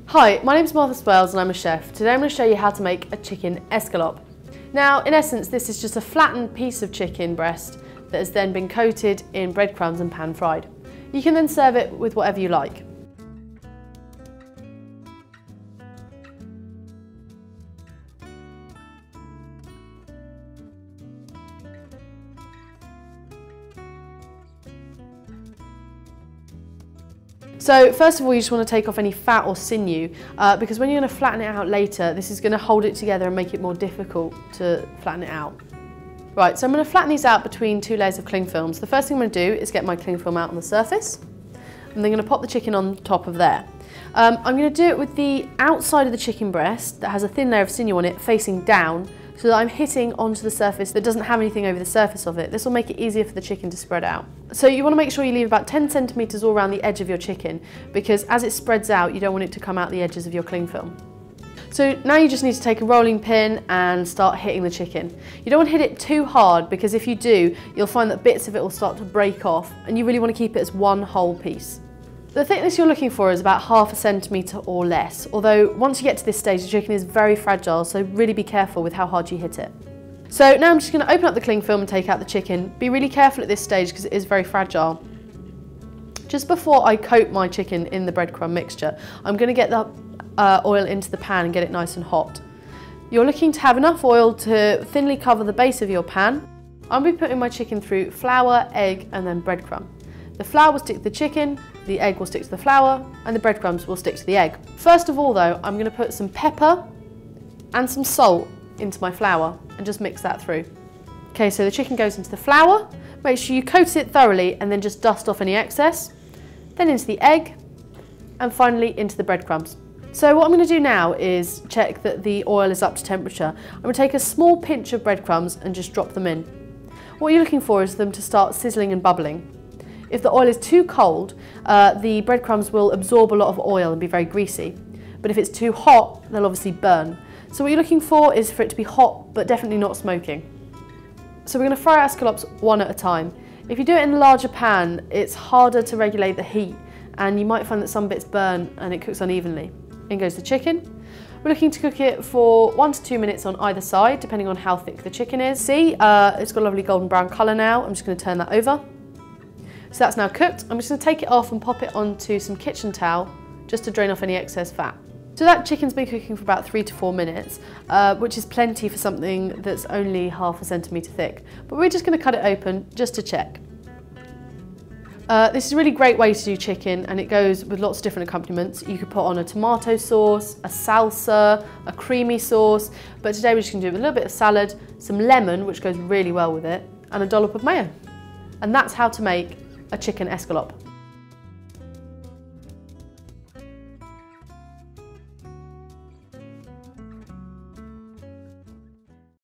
Hi, my name is Martha Spells and I'm a chef. Today I'm going to show you how to make a chicken escalope. Now, in essence, this is just a flattened piece of chicken breast that has then been coated in breadcrumbs and pan fried. You can then serve it with whatever you like. So first of all, you just want to take off any fat or sinew because when you're going to flatten it out later, this is going to hold it together and make it more difficult to flatten it out. Right, so I'm going to flatten these out between two layers of cling films. The first thing I'm going to do is get my cling film out on the surface. I'm then going to pop the chicken on top of there. I'm going to do it with the outside of the chicken breast that has a thin layer of sinew on it facing down, so that I'm hitting onto the surface that doesn't have anything over the surface of it. This will make it easier for the chicken to spread out. So you want to make sure you leave about 10 centimetres all around the edge of your chicken, because as it spreads out, you don't want it to come out the edges of your cling film. So now you just need to take a rolling pin and start hitting the chicken. You don't want to hit it too hard, because if you do, you'll find that bits of it will start to break off, and you really want to keep it as one whole piece. The thickness you're looking for is about 1/2 centimetre or less, although once you get to this stage, the chicken is very fragile, so really be careful with how hard you hit it. So now I'm just going to open up the cling film and take out the chicken. Be really careful at this stage because it is very fragile. Just before I coat my chicken in the breadcrumb mixture, I'm going to get the oil into the pan and get it nice and hot. You're looking to have enough oil to thinly cover the base of your pan. I'll be putting my chicken through flour, egg and then breadcrumb. The flour will stick to the chicken, the egg will stick to the flour, and the breadcrumbs will stick to the egg. First of all though, I'm going to put some pepper and some salt into my flour and just mix that through. Okay, so the chicken goes into the flour, make sure you coat it thoroughly and then just dust off any excess, then into the egg, and finally into the breadcrumbs. So what I'm going to do now is check that the oil is up to temperature. I'm going to take a small pinch of breadcrumbs and just drop them in. What you're looking for is them to start sizzling and bubbling. If the oil is too cold, the breadcrumbs will absorb a lot of oil and be very greasy. But if it's too hot, they'll obviously burn. So what you're looking for is for it to be hot, but definitely not smoking. So we're going to fry our escalopes one at a time. If you do it in a larger pan, it's harder to regulate the heat, and you might find that some bits burn and it cooks unevenly. In goes the chicken. We're looking to cook it for 1 to 2 minutes on either side, depending on how thick the chicken is. See, it's got a lovely golden brown colour now. I'm just going to turn that over. So that's now cooked. I'm just going to take it off and pop it onto some kitchen towel just to drain off any excess fat. So that chicken's been cooking for about 3 to 4 minutes, which is plenty for something that's only 1/2 centimetre thick. But we're just going to cut it open just to check. This is a really great way to do chicken, and it goes with lots of different accompaniments. You could put on a tomato sauce, a salsa, a creamy sauce, but today we're just going to do a little bit of salad, some lemon, which goes really well with it, and a dollop of mayo. And that's how to make a chicken escalope.